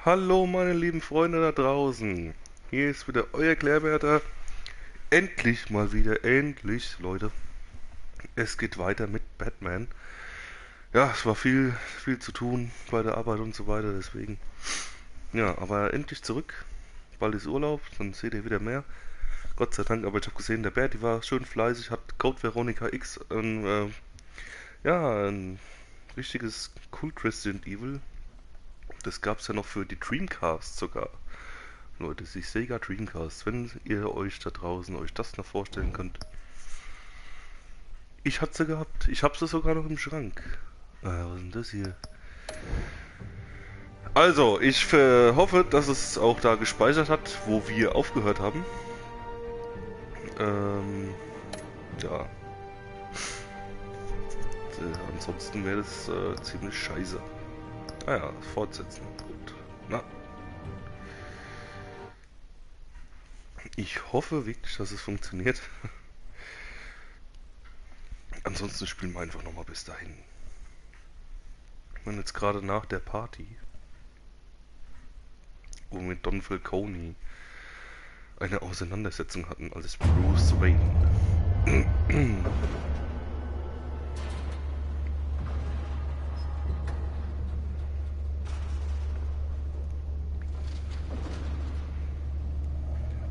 Hallo meine lieben Freunde da draußen. Hier ist wieder euer Klaerwaerter. Endlich mal wieder, endlich, Leute. Es geht weiter mit Batman. Ja, es war viel zu tun bei der Arbeit und so weiter, deswegen. Ja, aber endlich zurück. Bald ist Urlaub, dann seht ihr wieder mehr. Gott sei Dank, aber ich habe gesehen, der Berti war schön fleißig, hat Code Veronica X ein richtiges Cool Resident Evil. Das gab es ja noch für die Dreamcast sogar. Leute, die Sega Dreamcast, wenn ihr euch da draußen euch das noch vorstellen könnt. Ich hatte sie gehabt. Ich habe sie sogar noch im Schrank. Was ist denn das hier? Also, ich hoffe, dass es auch da gespeichert hat, wo wir aufgehört haben. Ja. Ansonsten wäre das ziemlich scheiße. Ah ja, fortsetzen. Gut. Na. Ich hoffe wirklich, dass es funktioniert. Ansonsten spielen wir einfach nochmal bis dahin. Ich meine jetzt gerade nach der Party, wo wir mit Don Falcone eine Auseinandersetzung hatten als Bruce Wayne.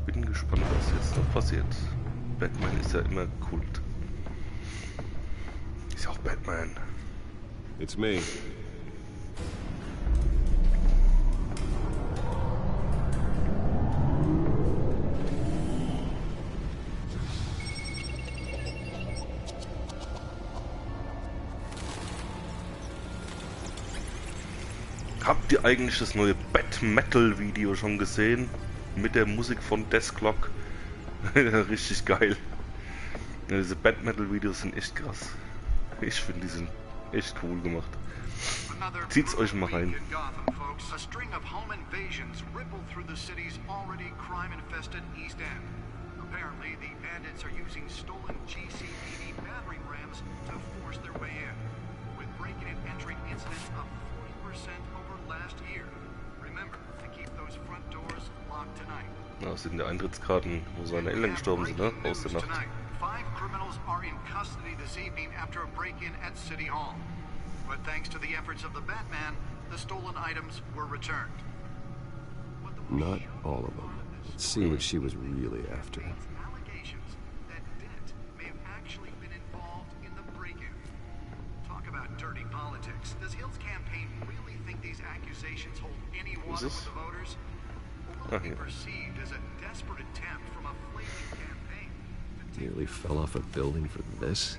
Bin gespannt, was jetzt noch passiert. Batman ist ja immer Kult. Ist ja auch Batman. It's me. Habt ihr eigentlich das neue Bat-Metal-Video schon gesehen? Mit der Musik von Deathclock. Richtig geil. Ja, diese Bat-Metal-Videos sind echt krass. Ich finde, die sind echt cool gemacht. Zieht's euch mal rein. A string of home invasions ripple through the city's already crime-infested East End. Apparently, the bandits are using stolen GCPD battering rams to force their way in, with break-in and entering incidents up 40% over last year. Remember to keep those front doors locked tonight. Das sind die Eintrittskarten, wo seine Eltern gestorben sind, ne? Aus der Nacht. 5 criminals are in custody this evening after a break-in at City Hall. But thanks to the efforts of the Batman, the stolen items were returned. Not all of them. Let's see what she was really after. Allegations that Dent may have actually been involved in the break-in. Talk about dirty politics. Does Hill's campaign really think these accusations hold any water with the voters? Or will it be perceived as a desperate attempt from a flaming campaign? Nearly fell off a building for this.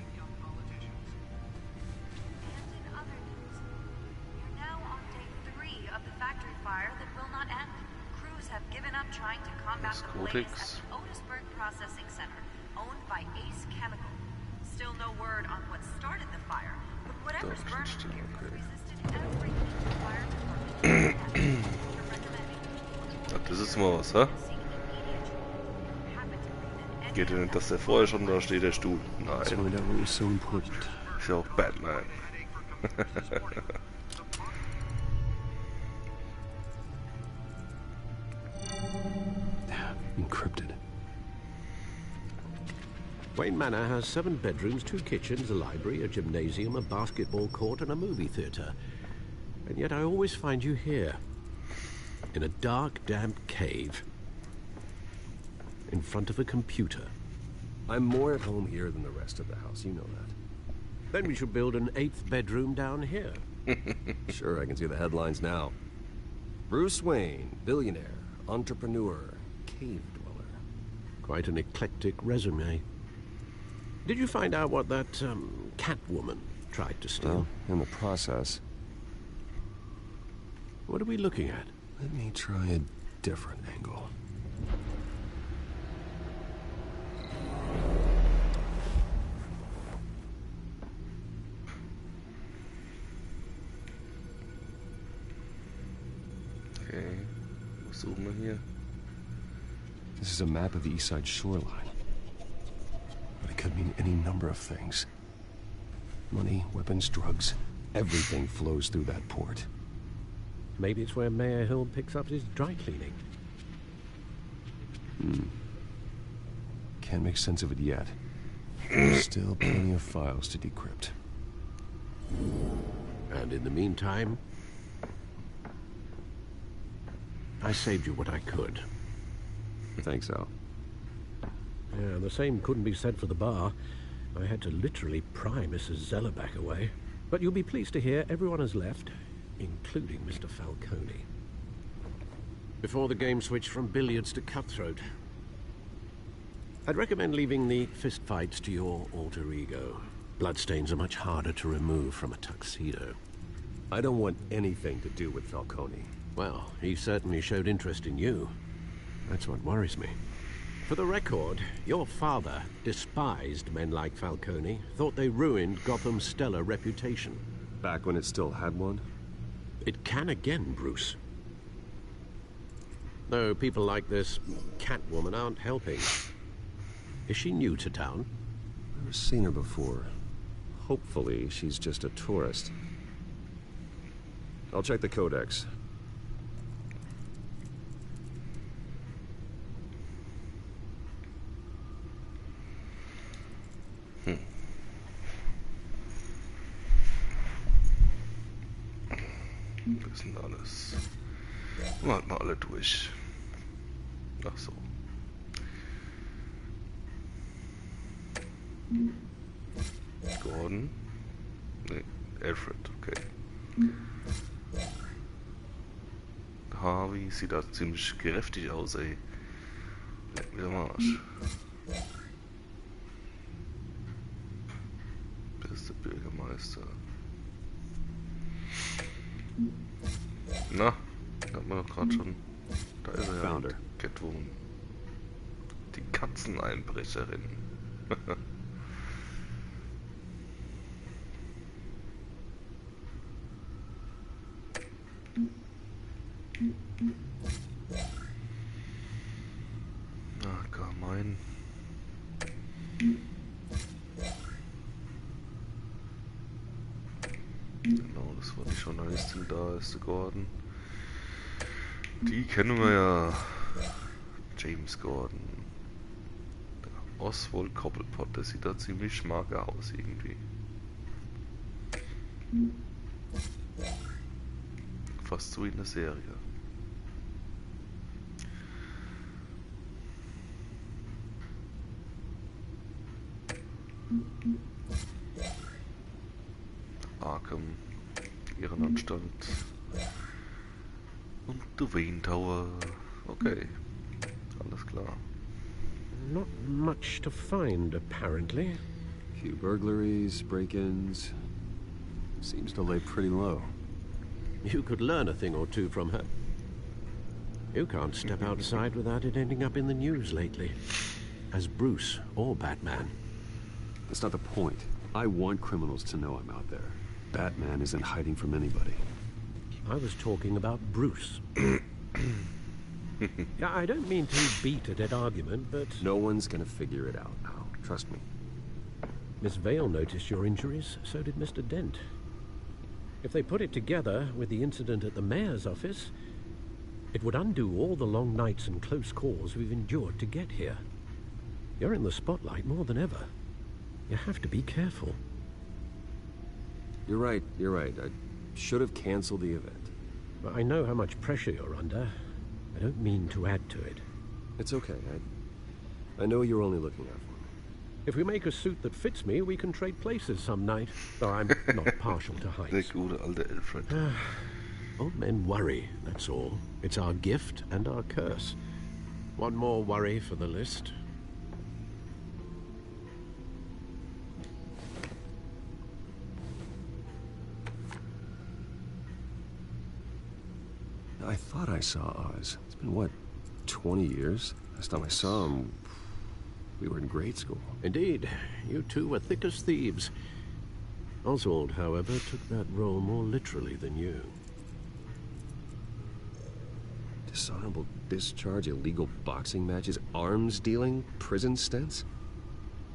Codex. Otisburg Processing Center, owned by Ace Chemical. Still no word on what started the fire, but whatever's burning here resisted everything the fire department recommending. Das ist mal was, hä? Geht ja nicht, dass der vorher schon da steht, der Stuhl. Nein. Ist ja auch Batman. Encrypted. Wayne Manor has 7 bedrooms, 2 kitchens, a library, a gymnasium, a basketball court, and a movie theater. And yet I always find you here, in a dark, damp cave, in front of a computer. I'm more at home here than the rest of the house, you know that. Then we should build an 8th bedroom down here. Sure, I can see the headlines now. Bruce Wayne, billionaire, entrepreneur, cave dweller. Quite an eclectic resume. Did you find out what that, Catwoman tried to steal? Well, in the process. What are we looking at? Let me try a different angle. Okay, was suchen wir hier? This is a map of the East Side shoreline. But it could mean any number of things. Money, weapons, drugs, everything flows through that port. Maybe it's where Mayor Hill picks up his dry cleaning. Can't make sense of it yet. There's still plenty of files to decrypt. And in the meantime, I saved you what I could. Thanks, Al. Yeah, the same couldn't be said for the bar. I had to literally pry Mrs. Zellerback away. But you'll be pleased to hear everyone has left, including Mr. Falcone. Before the game switched from billiards to cutthroat. I'd recommend leaving the fistfights to your alter ego. Bloodstains are much harder to remove from a tuxedo. I don't want anything to do with Falcone. Well, he certainly showed interest in you. That's what worries me. For the record, your father despised men like Falcone, thought they ruined Gotham's stellar reputation. Back when it still had one? It can again, Bruce. Though people like this Catwoman aren't helping. Is she new to town? Never seen her before. Hopefully, she's just a tourist. I'll check the codex. Das sind alles. Warten wir alle durch. Ach so. Gordon. Nee, Alfred, okay. Harvey sieht da ziemlich kräftig aus, ey. Leck mir am Arsch. Beste Bürgermeister. Na, hat man doch gerade schon. Da ist er ja. Founder. Catwoman. Die Katzeneinbrecherin. Na, Carmine. Genau, das war die Journalistin, da ist der Gordon. Die kennen wir ja. James Gordon. Der Oswald Cobblepot, der sieht da ziemlich mager aus irgendwie. Fast so wie in der Serie. Arkham, ihren Anstand. Und der Wayne Tower. Okay, alles klar. Not much to find, apparently. Few burglaries, break-ins. Seems to lay pretty low. You could learn a thing or two from her. You can't step outside without it ending up in the news lately. As Bruce or Batman. That's not the point. I want criminals to know I'm out there. Batman isn't hiding from anybody. I was talking about Bruce. Yeah, I don't mean to beat a dead argument, but... No one's gonna figure it out now. Trust me. Miss Vale noticed your injuries, so did Mr. Dent. If they put it together with the incident at the mayor's office, it would undo all the long nights and close calls we've endured to get here. You're in the spotlight more than ever. You have to be careful. You're right, you're right. I should have canceled the event. But I know how much pressure you're under. I don't mean to add to it. It's okay. I know you're only looking out for me. If we make a suit that fits me, we can trade places some night. Though I'm not partial to Der heights. gute alte Alfred. Old men worry, that's all. It's our gift and our curse. One more worry for the list. I thought I saw Oz. It's been, what, 20 years? Last time I saw him, we were in grade school. Indeed, you two were thick as thieves. Oswald, however, took that role more literally than you. Dishonorable discharge, illegal boxing matches, arms dealing, prison stints?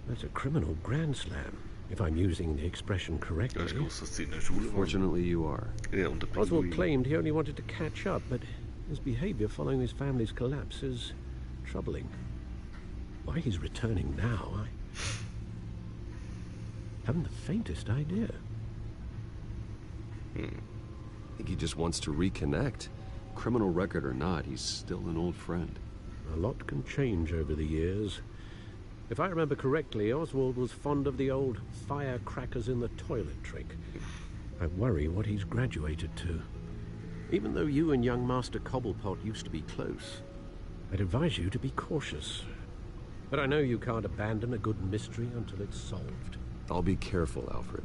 That's a criminal grand slam. if I'm using the expression Ja, correctly. ich wusste, dass die in der Schule waren. Fortunately, you are. Ja, und der Oswald Pinguin. claimed he only wanted to catch up, but his behavior following his family's collapse is troubling. Why he's returning now, I haven't the faintest idea. I think he just wants to reconnect. Criminal record or not, he's still an old friend. A lot can change over the years. If I remember correctly, Oswald was fond of the old firecrackers in the toilet trick. I worry what he's graduated to. Even though you and young Master Cobblepot used to be close, I'd advise you to be cautious. But I know you can't abandon a good mystery until it's solved. I'll be careful, Alfred.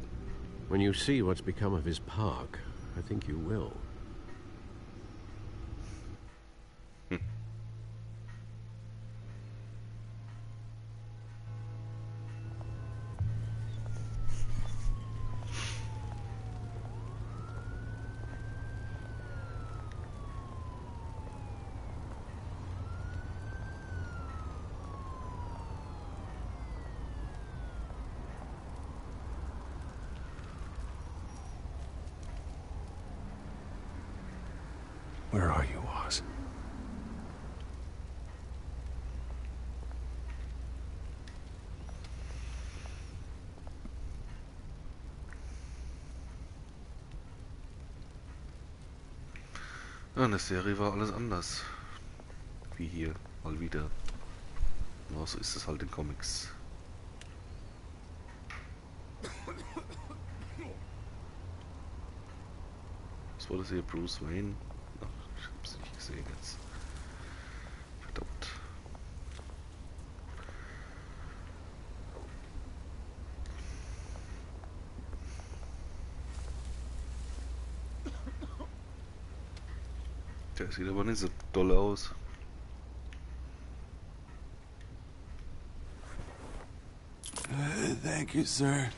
When you see what's become of his park, I think you will. Where are you, Oz? Ja, in der Serie war alles anders. Wie hier, mal wieder. Ja, so ist es halt in Comics. Was war das hier? Bruce Wayne? Ach, ich hab's nicht gesehen jetzt. Verdammt. Der sieht aber nicht so doll aus. Thank you, sir.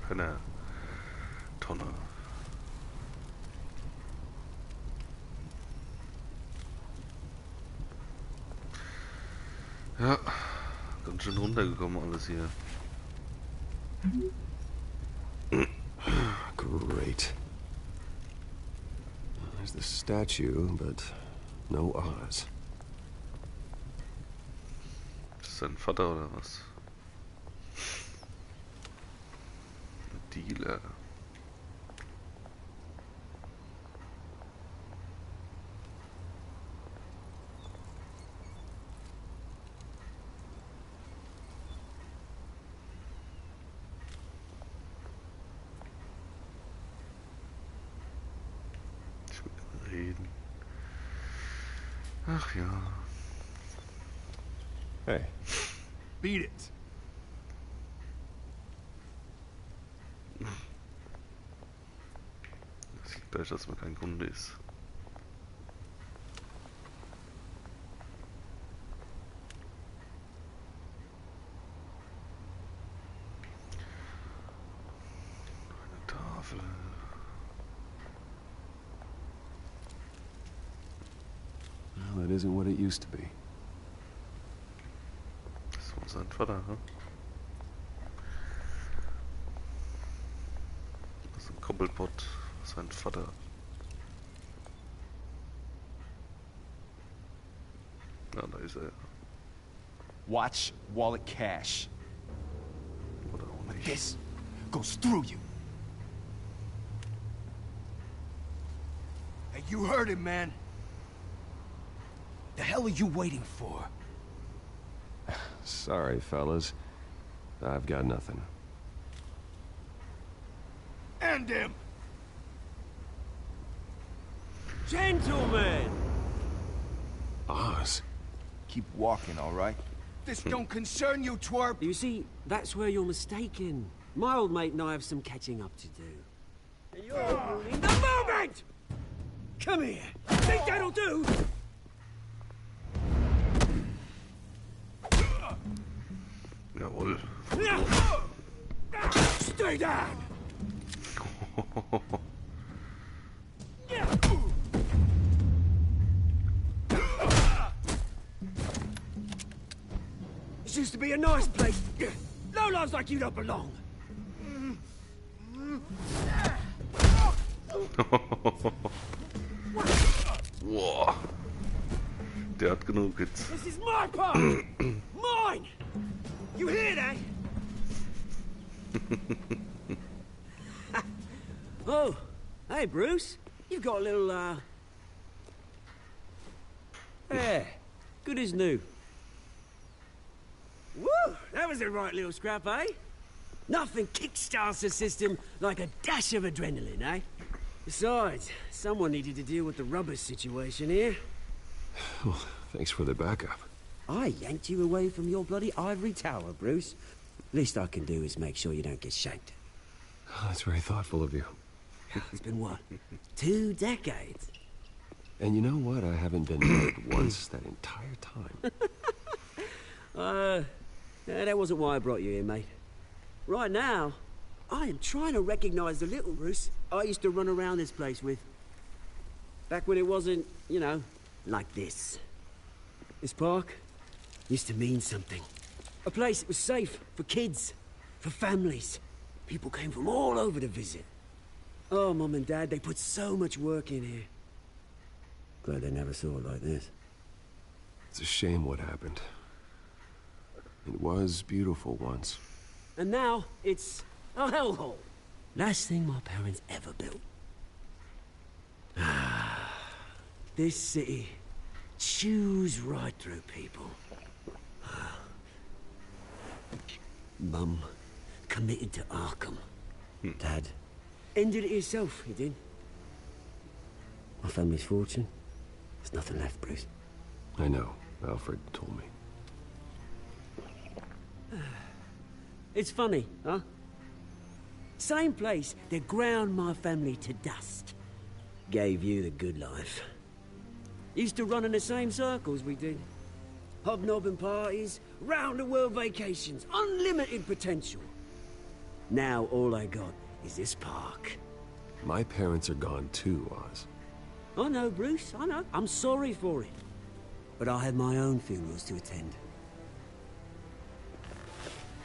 Eine Tonne. Ja, ganz schön runtergekommen alles hier. Great. There's the statue, but no Oz. Das ist sein Vater oder was? Ein Dealer. Ich will mit ihm reden. Ach ja. Hey. Beat it. Das sieht gleich, dass man kein Kunde ist. Eine Tafel. Well, that isn't what it used to be. Das war sein Vater, ne? Das ist ein Koppelpott. Sein Vater. Ja, da ist er. Watch wallet cash. Oder auch nicht. This goes through you. Hey, you heard him, man. The hell are you waiting for? Sorry, fellas. I've got nothing. End him! Gentlemen! Oz? Keep walking, all right? This don't concern you, twerp! You see, that's where you're mistaken. My old mate and I have some catching up to do. And you're ruining the moment! Come here! Think that'll do? Jawohl. Stay down! This used to be a nice place. Lowlifes like you don't belong. Boah. Der hat genug jetzt. This is my part. Mine. You hear that? Oh, hey, Bruce. You've got a little, Yeah, good as new. Woo! That was a right little scrap, eh? Nothing kickstarts the system like a dash of adrenaline, eh? Besides, someone needed to deal with the rubber situation here. Well, thanks for the backup. I yanked you away from your bloody ivory tower, Bruce. Least I can do is make sure you don't get shanked. Oh, that's very thoughtful of you. It's been what? 2 decades? And you know what? I haven't been married once that entire time. That wasn't why I brought you here, mate. Right now, I am trying to recognize the little Bruce I used to run around this place with. Back when it wasn't, you know, like this. This park used to mean something. A place that was safe for kids, for families. People came from all over to visit. Oh, Mum and Dad, they put so much work in here. Glad they never saw it like this. It's a shame what happened. It was beautiful once. And now, it's a hellhole. Last thing my parents ever built. This city chews right through people. Mum committed to Arkham. Dad ended it himself, he did. My family's fortune, there's nothing left, Bruce. I know. Alfred told me. It's funny, huh? Same place that ground my family to dust. Gave you the good life. Used to run in the same circles we did. Hobnobbing parties, round-the-world vacations, unlimited potential. Now all I got is this park. My parents are gone too, Oz. I know, Bruce, I know. I'm sorry for it. But I have my own funerals to attend.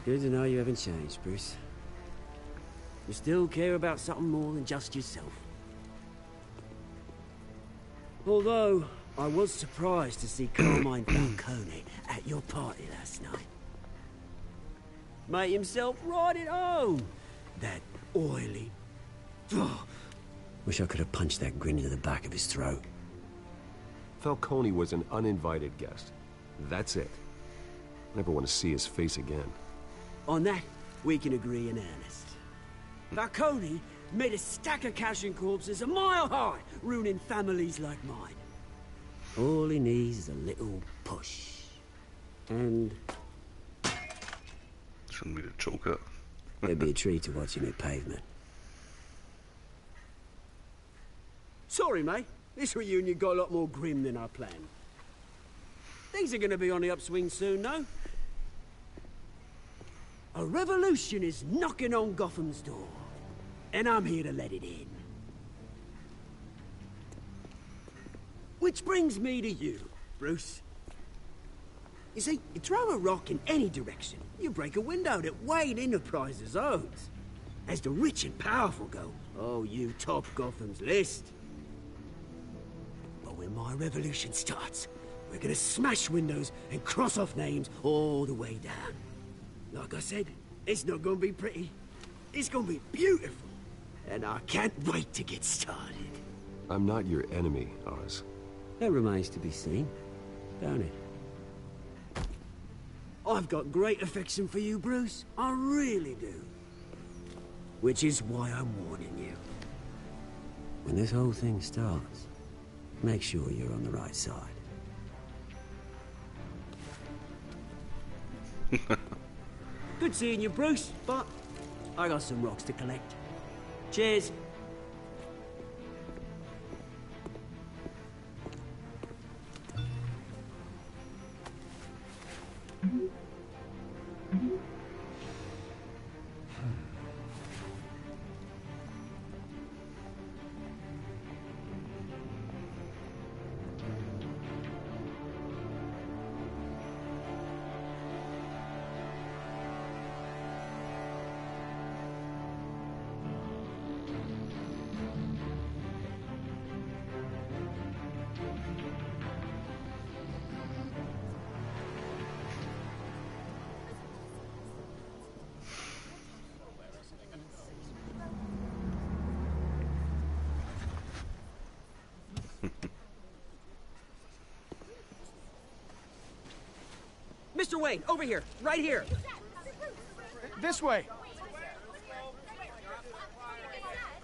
Good to know you haven't changed, Bruce. You still care about something more than just yourself. Although, I was surprised to see Carmine Falcone at your party last night. Made himself right at home. That oily... Oh, wish I could have punched that grin into the back of his throat. Falcone was an uninvited guest. That's it. Never want to see his face again. On that, we can agree in earnest. Falcone made a stack of cashing corpses a mile high, ruining families like mine. All he needs is a little push. And... Schon wieder Joker. it'd be a treat to watch him at pavement. Sorry, mate. This reunion got a lot more grim than I planned. Things are gonna be on the upswing soon, no? A revolution is knocking on Gotham's door. And I'm here to let it in. Which brings me to you, Bruce. You see, you throw a rock in any direction, you break a window that Wayne Enterprises owns. As the rich and powerful go, oh, you top Gotham's list. But when my revolution starts, we're gonna smash windows and cross off names all the way down. Like I said, it's not gonna be pretty. It's gonna be beautiful. And I can't wait to get started. I'm not your enemy, Oz. That remains to be seen, don't it? I've got great affection for you, Bruce. I really do. Which is why I'm warning you. When this whole thing starts, make sure you're on the right side. Good seeing you, Bruce, but I got some rocks to collect. Cheers. Mr. Wayne, over here, right here. This way.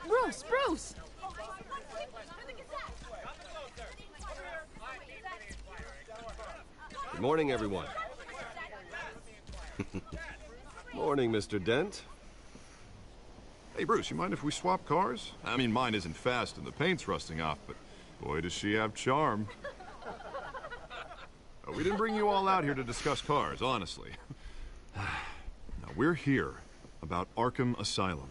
Bruce! Good morning, everyone. Morning, Mr. Dent. Hey, Bruce, you mind if we swap cars? I mean, mine isn't fast and the paint's rusting off, but boy, does she have charm. We didn't bring you all out here to discuss cars, honestly. Now, we're here about Arkham Asylum.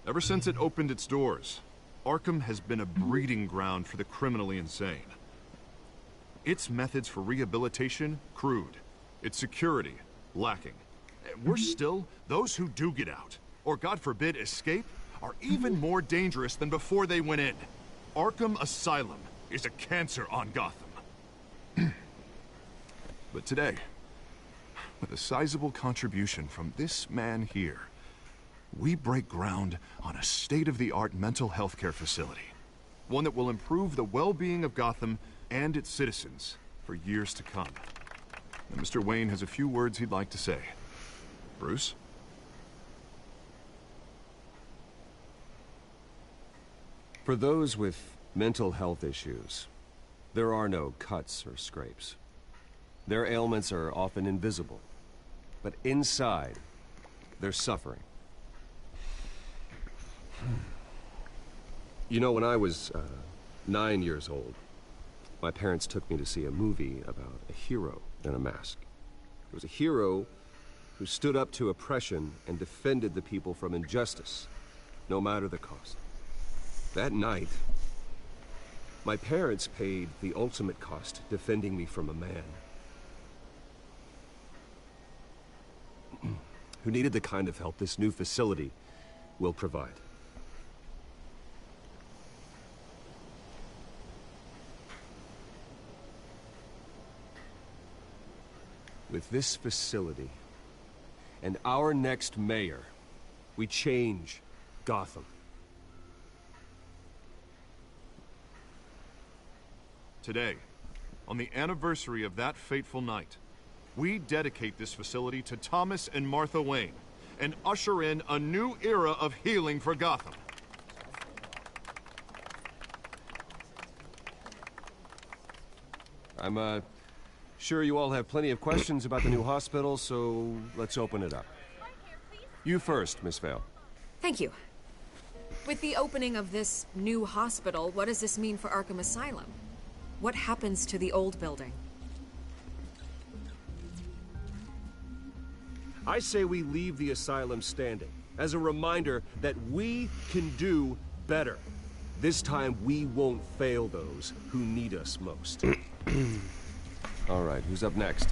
Ever since it opened its doors, Arkham has been a breeding ground for the criminally insane. Its methods for rehabilitation, crude. Its security, lacking. Worse still, those who do get out, or God forbid escape, are even more dangerous than before they went in. Arkham Asylum is a cancer on Gotham. But today, with a sizable contribution from this man here, we break ground on a state-of-the-art mental health care facility. One that will improve the well-being of Gotham and its citizens for years to come. And Mr. Wayne has a few words he'd like to say. Bruce? For those with mental health issues, there are no cuts or scrapes. Their ailments are often invisible, but inside, they're suffering. You know, when I was 9 years old, my parents took me to see a movie about a hero in a mask. It was a hero who stood up to oppression and defended the people from injustice, no matter the cost. That night, my parents paid the ultimate cost defending me from a man who needed the kind of help this new facility will provide. With this facility and our next mayor, we change Gotham. Today, on the anniversary of that fateful night, we dedicate this facility to Thomas and Martha Wayne and usher in a new era of healing for Gotham. I'm sure you all have plenty of questions about the new hospital, so let's open it up. You first, Miss Vale. Thank you. With the opening of this new hospital, what does this mean for Arkham Asylum? What happens to the old building? I say we leave the asylum standing as a reminder that we can do better. This time we won't fail those who need us most. All right, who's up next?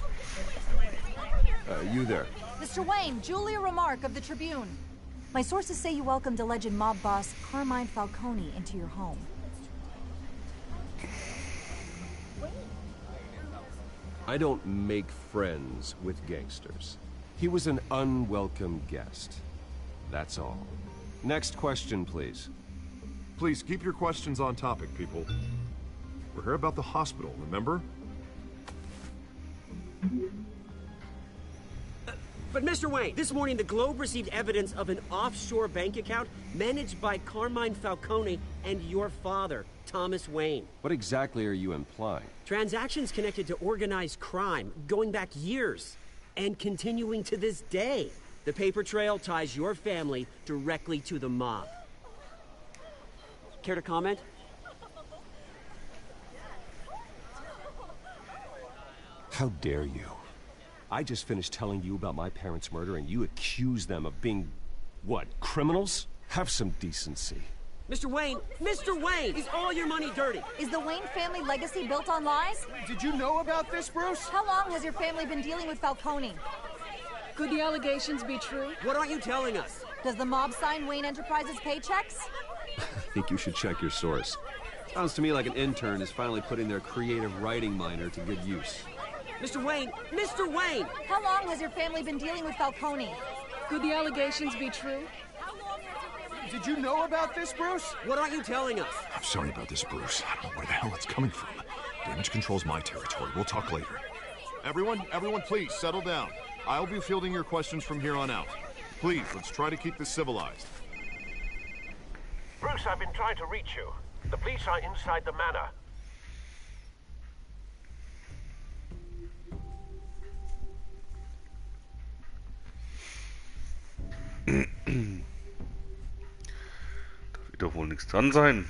You there. Mr. Wayne, Julia Remark of the Tribune. My sources say you welcomed alleged mob boss Carmine Falcone into your home. I don't make friends with gangsters. He was an unwelcome guest. That's all. Next question, please. Please keep your questions on topic, people. We're here about the hospital, remember? But Mr. Wayne, this morning the Globe received evidence of an offshore bank account managed by Carmine Falcone and your father, Thomas Wayne. What exactly are you implying? Transactions connected to organized crime, going back years, and continuing to this day. The paper trail ties your family directly to the mob. Care to comment? How dare you? I just finished telling you about my parents' murder and you accuse them of being, what, criminals? Have some decency. Mr. Wayne, is all your money dirty? Is the Wayne family legacy built on lies? Did you know about this, Bruce? How long has your family been dealing with Falcone? Could the allegations be true? What aren't you telling us? Does the mob sign Wayne Enterprises paychecks? I think you should check your source. Sounds to me like an intern is finally putting their creative writing minor to good use. Mr. Wayne! How long has your family been dealing with Falcone? Could the allegations be true? Did you know about this, Bruce? What aren't you telling us? I'm sorry about this, Bruce. I don't know where the hell it's coming from. Damage control's my territory. We'll talk later. Everyone, please, settle down. I'll be fielding your questions from here on out. Please, let's try to keep this civilized. Bruce, I've been trying to reach you. The police are inside the manor. Da wird doch wohl nichts dran sein.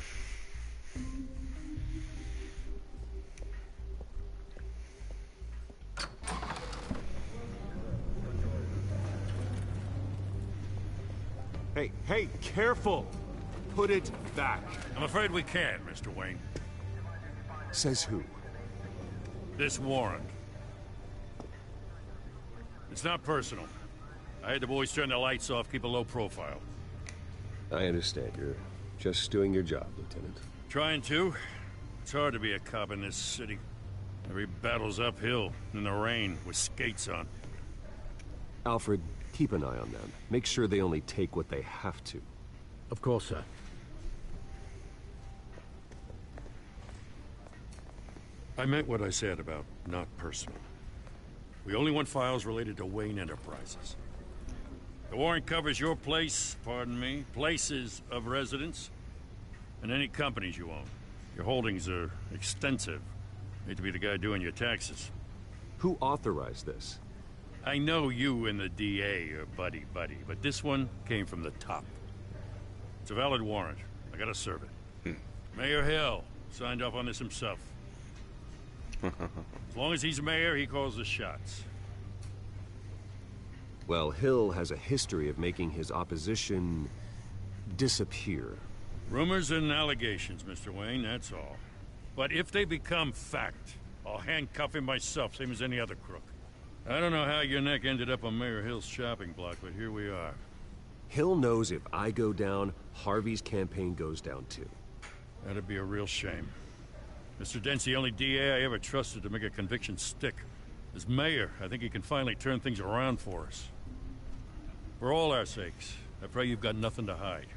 Hey, careful! Put it back. I'm afraid we can't, Mr. Wayne. Says who? This warrant. It's not personal. I had the boys turn the lights off, keep a low profile. I understand. You're just doing your job, Lieutenant. Trying to. It's hard to be a cop in this city. Every battle's uphill, in the rain, with skates on. Alfred, keep an eye on them. Make sure they only take what they have to. Of course, sir. I meant what I said about not personal. We only want files related to Wayne Enterprises. The warrant covers your place, pardon me, places of residence, and any companies you own. Your holdings are extensive. Hate to be the guy doing your taxes. Who authorized this? I know you and the DA are buddy-buddy, but this one came from the top. It's a valid warrant. I gotta serve it. Mayor Hill signed off on this himself. As long as he's mayor, he calls the shots. Well, Hill has a history of making his opposition disappear. Rumors and allegations, Mr. Wayne, that's all. But if they become fact, I'll handcuff him myself, same as any other crook. I don't know how your neck ended up on Mayor Hill's shopping block, but here we are. Hill knows if I go down, Harvey's campaign goes down too. That'd be a real shame. Mr. Dent's the only DA I ever trusted to make a conviction stick. As mayor, I think he can finally turn things around for us. For all our sakes, I pray you've got nothing to hide.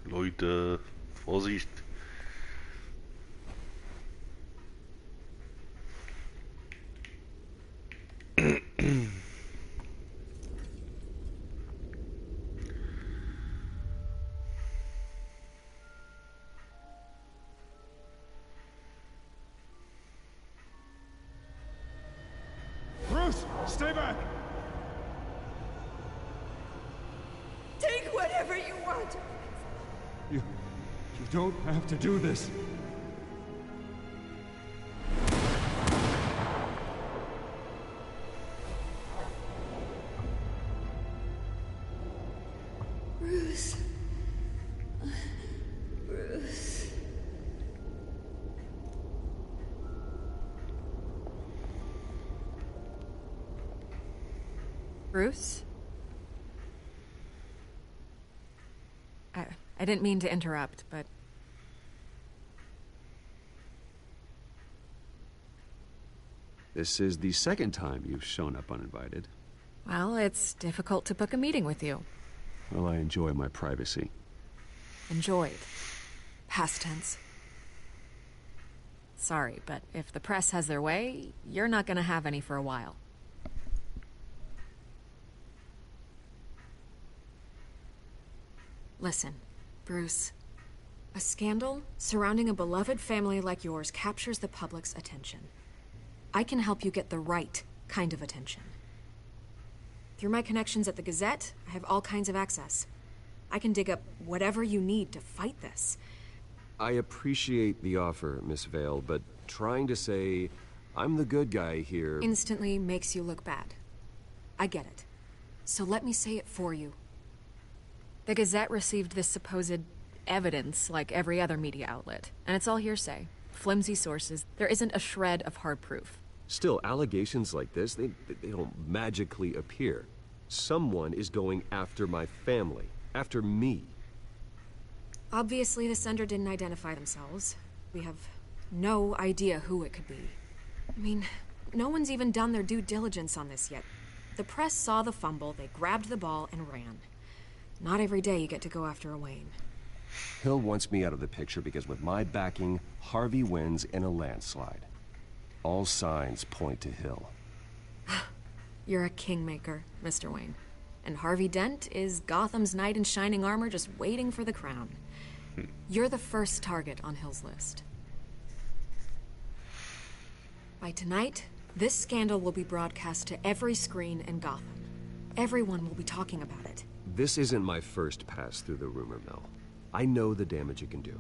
Leute, Vorsicht. Bruce, stay back! Take whatever you want. You don't have to do this. Bruce. Bruce. Bruce? I didn't mean to interrupt, but... This is the second time you've shown up uninvited. Well, it's difficult to book a meeting with you. Well, I enjoy my privacy. Enjoyed. Past tense. Sorry, but if the press has their way, you're not gonna have any for a while. Listen, Bruce. A scandal surrounding a beloved family like yours captures the public's attention. I can help you get the right kind of attention. Through my connections at the Gazette, I have all kinds of access. I can dig up whatever you need to fight this. I appreciate the offer, Miss Vale, but trying to say I'm the good guy here... Instantly makes you look bad. I get it. So let me say it for you. The Gazette received this supposed evidence like every other media outlet, and it's all hearsay. Flimsy sources. There isn't a shred of hard proof. Still, allegations like this, they don't magically appear. Someone is going after my family, after me. Obviously, the sender didn't identify themselves. We have no idea who it could be. I mean, no one's even done their due diligence on this yet. The press saw the fumble, they grabbed the ball and ran. Not every day you get to go after a Wayne. Hill wants me out of the picture because with my backing, Harvey wins in a landslide. All signs point to Hill. You're a kingmaker, Mr. Wayne. And Harvey Dent is Gotham's knight in shining armor just waiting for the crown. You're the first target on Hill's list. By tonight, this scandal will be broadcast to every screen in Gotham. Everyone will be talking about it. This isn't my first pass through the rumor mill. I know the damage it can do.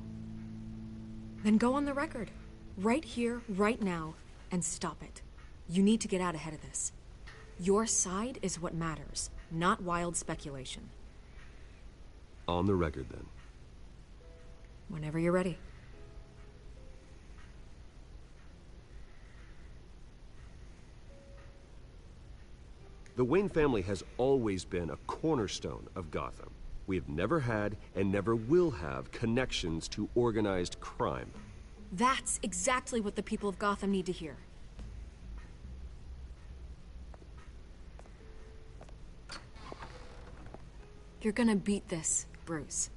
Then go on the record. Right here, right now, and stop it. You need to get out ahead of this. Your side is what matters, not wild speculation. On the record, then. Whenever you're ready. The Wayne family has always been a cornerstone of Gotham. We have never had and never will have connections to organized crime. That's exactly what the people of Gotham need to hear. You're gonna beat this, Bruce.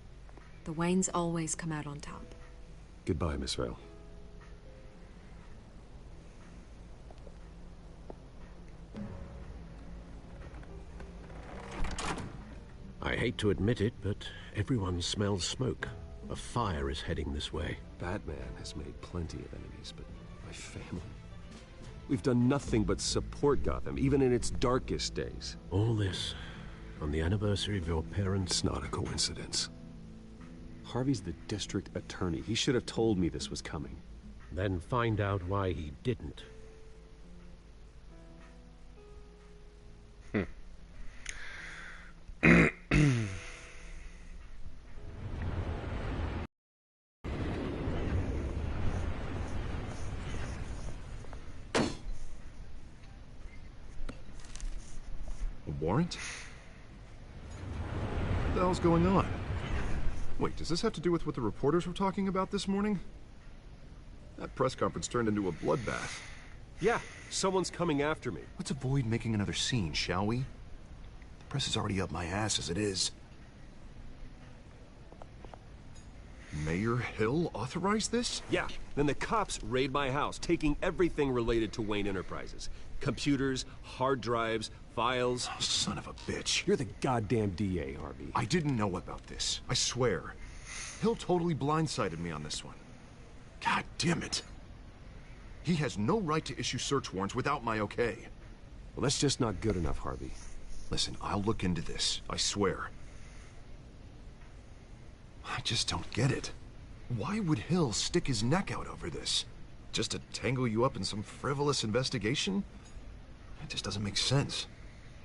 The Waynes always come out on top. Goodbye, Miss Vale. I hate to admit it, but everyone smells smoke. A fire is heading this way. Batman has made plenty of enemies, but my family... We've done nothing but support Gotham, even in its darkest days. All this on the anniversary of your parents'... It's not a coincidence. Harvey's the district attorney. He should have told me this was coming. Then find out why he didn't. Warrant? What the hell's going on? Wait, does this have to do with what the reporters were talking about this morning? That press conference turned into a bloodbath. Yeah, someone's coming after me. Let's avoid making another scene, shall we? The press is already up my ass as it is. Mayor Hill authorized this? Yeah, then the cops raid my house, taking everything related to Wayne Enterprises. Computers, hard drives, files. Oh, son of a bitch. You're the goddamn DA, Harvey. I didn't know about this. I swear. Hill totally blindsided me on this one. God damn it. He has no right to issue search warrants without my okay. Well, that's just not good enough, Harvey. Listen, I'll look into this. I swear. I just don't get it. Why would Hill stick his neck out over this? Just to tangle you up in some frivolous investigation? It just doesn't make sense.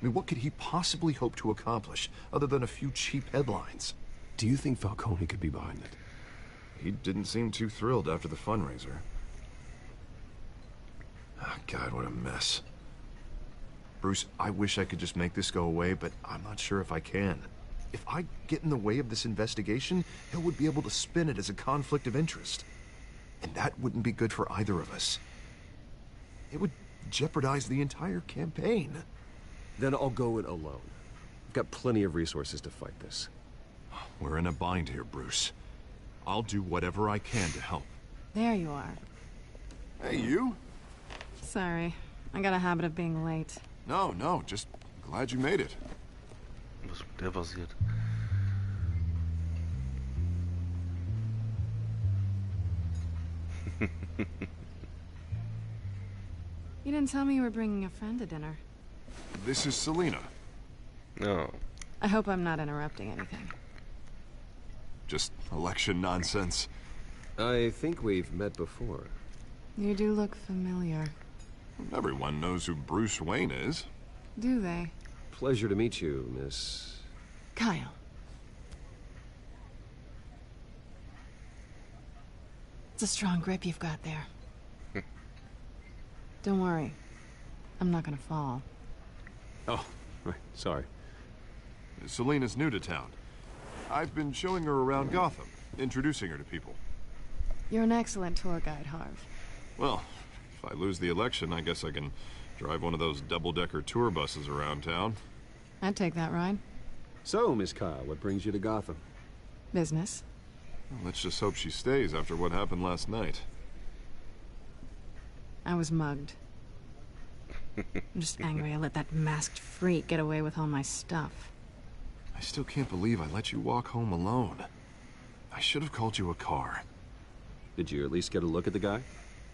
I mean, what could he possibly hope to accomplish other than a few cheap headlines? Do you think Falcone could be behind it? He didn't seem too thrilled after the fundraiser. Oh, God, what a mess. Bruce, I wish I could just make this go away, but I'm not sure if I can. If I get in the way of this investigation, Hill would be able to spin it as a conflict of interest. And that wouldn't be good for either of us. It would jeopardize the entire campaign. Then I'll go it alone. I've got plenty of resources to fight this. We're in a bind here, Bruce. I'll do whatever I can to help. There you are. Hey, you? Sorry. I got a habit of being late. No, just glad you made it. Was mit der passiert? You didn't tell me you were bringing a friend to dinner. This is Selina. No. I hope I'm not interrupting anything. Just election nonsense. I think we've met before. You do look familiar. Everyone knows who Bruce Wayne is. Do they? Pleasure to meet you, Miss... Kyle. It's a strong grip you've got there. Don't worry. I'm not gonna fall. Oh, right. Sorry. Selina's new to town. I've been showing her around Gotham, introducing her to people. You're an excellent tour guide, Harv. Well, if I lose the election, I guess I can drive one of those double-decker tour buses around town. I'd take that ride. So, Miss Kyle, what brings you to Gotham? Business. Well, let's just hope she stays after what happened last night. I was mugged. I'm just angry I let that masked freak get away with all my stuff. I still can't believe I let you walk home alone. I should have called you a car. Did you at least get a look at the guy?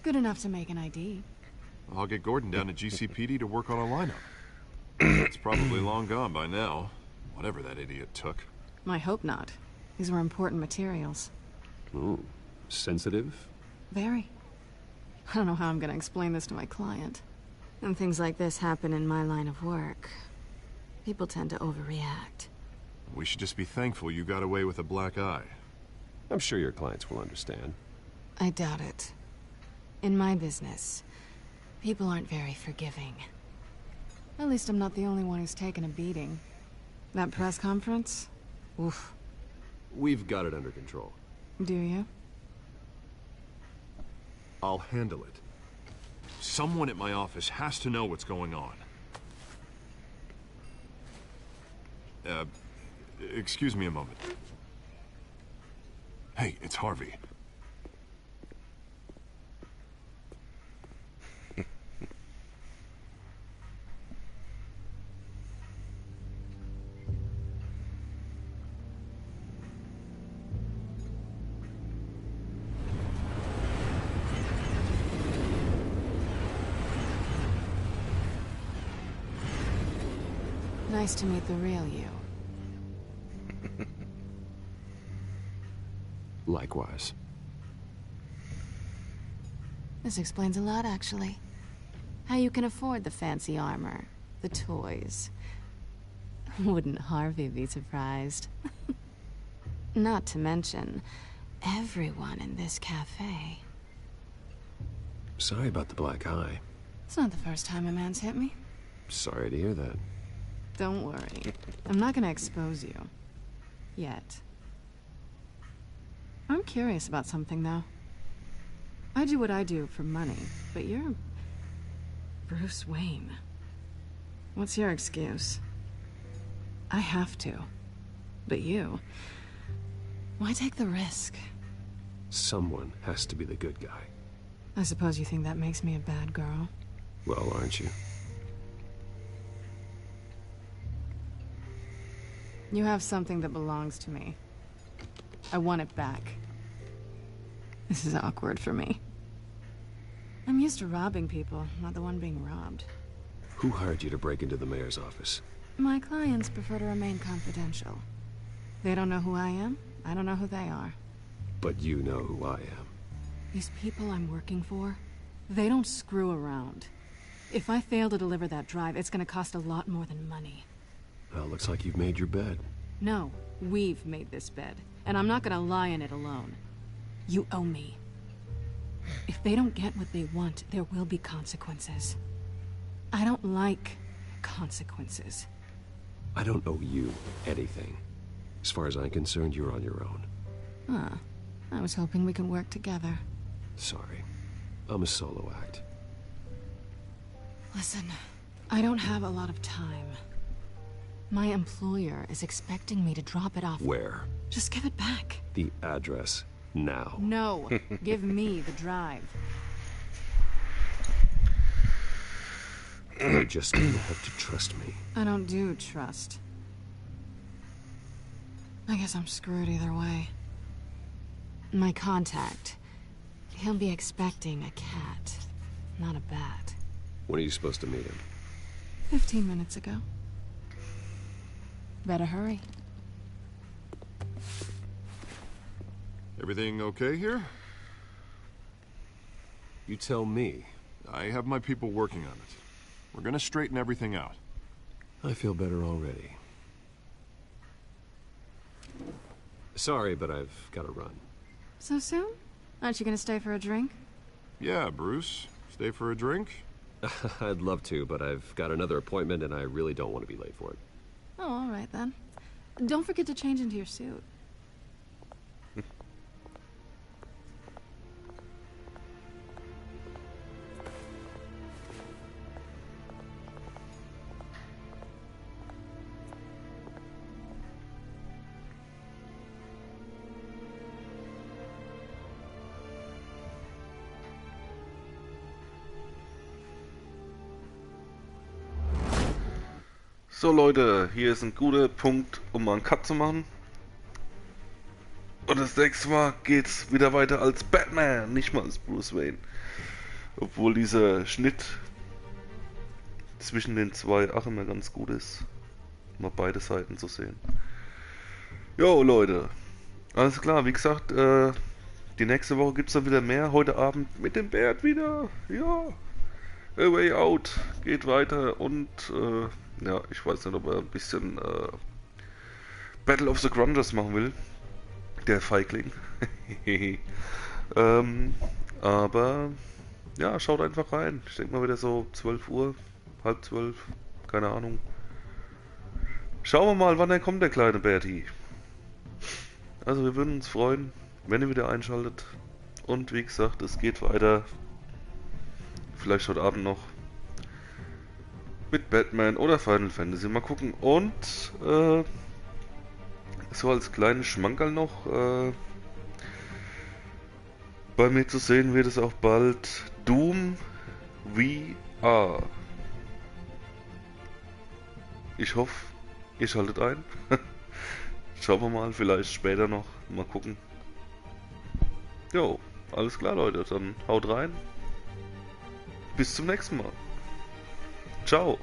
Good enough to make an ID. I'll get Gordon down to GCPD to work on a lineup. It's probably long gone by now, whatever that idiot took. I hope not. These were important materials. Ooh, sensitive? Very. I don't know how I'm gonna explain this to my client. When things like this happen in my line of work, people tend to overreact. We should just be thankful you got away with a black eye. I'm sure your clients will understand. I doubt it. In my business, people aren't very forgiving. At least I'm not the only one who's taken a beating. That press conference? Oof. We've got it under control. Do you? I'll handle it. Someone at my office has to know what's going on. Excuse me a moment. Hey, it's Harvey. Nice to meet the real you. Likewise. This explains a lot, actually. How you can afford the fancy armor, the toys. Wouldn't Harvey be surprised? Not to mention, everyone in this cafe. Sorry about the black eye. It's not the first time a man's hit me. Sorry to hear that. Don't worry. I'm not gonna expose you. Yet. I'm curious about something, though. I do what I do for money, but you're... Bruce Wayne. What's your excuse? I have to. But you... Why take the risk? Someone has to be the good guy. I suppose you think that makes me a bad girl? Well, aren't you? You have something that belongs to me. I want it back. This is awkward for me. I'm used to robbing people, not the one being robbed. Who hired you to break into the mayor's office? My clients prefer to remain confidential. They don't know who I am, I don't know who they are. But you know who I am. These people I'm working for, they don't screw around. If I fail to deliver that drive, it's gonna cost a lot more than money. Well, looks like you've made your bed. No, we've made this bed, and I'm not gonna lie in it alone. You owe me. If they don't get what they want, there will be consequences. I don't like consequences. I don't owe you anything. As far as I'm concerned, you're on your own. Huh. I was hoping we could work together. Sorry. I'm a solo act. Listen, I don't have a lot of time. My employer is expecting me to drop it off. Where? Just give it back. The address. Now. No. Give me the drive. You're just gonna have to trust me. I don't do trust. I guess I'm screwed either way. My contact. He'll be expecting a cat, not a bat. When are you supposed to meet him? 15 minutes ago. Better hurry. Everything okay here? You tell me. I have my people working on it. We're gonna straighten everything out. I feel better already. Sorry, but I've got to run. So soon? Aren't you gonna stay for a drink? Yeah, Bruce. Stay for a drink? I'd love to, but I've got another appointment and I really don't want to be late for it. Oh, all right then. Don't forget to change into your suit. So Leute, hier ist ein guter Punkt, um mal einen Cut zu machen. Und das nächste Mal geht's wieder weiter als Batman, nicht mal als Bruce Wayne. Obwohl dieser Schnitt zwischen den zwei auch immer ganz gut ist, mal beide Seiten zu sehen. Jo Leute, alles klar, wie gesagt, die nächste Woche gibt's dann wieder mehr. Heute Abend mit dem Bert wieder, ja. A Way Out geht weiter und ja, ich weiß nicht, ob er ein bisschen Battle of the Crunchers machen will. Der Feigling. Aber ja, schaut einfach rein. Ich denke mal wieder so 12 Uhr, halb 12, keine Ahnung. Schauen wir mal, wann er kommt, der kleine Bertie. Also wir würden uns freuen, wenn ihr wieder einschaltet. Und wie gesagt, es geht weiter. Vielleicht heute Abend noch mit Batman oder Final Fantasy. Mal gucken. Und so als kleines Schmankerl noch. Bei mir zu sehen wird es auch bald Doom VR. Ich hoffe, ihr schaltet ein. Schauen wir mal, vielleicht später noch. Mal gucken. Jo, alles klar Leute, dann haut rein. Bis zum nächsten Mal. Ciao.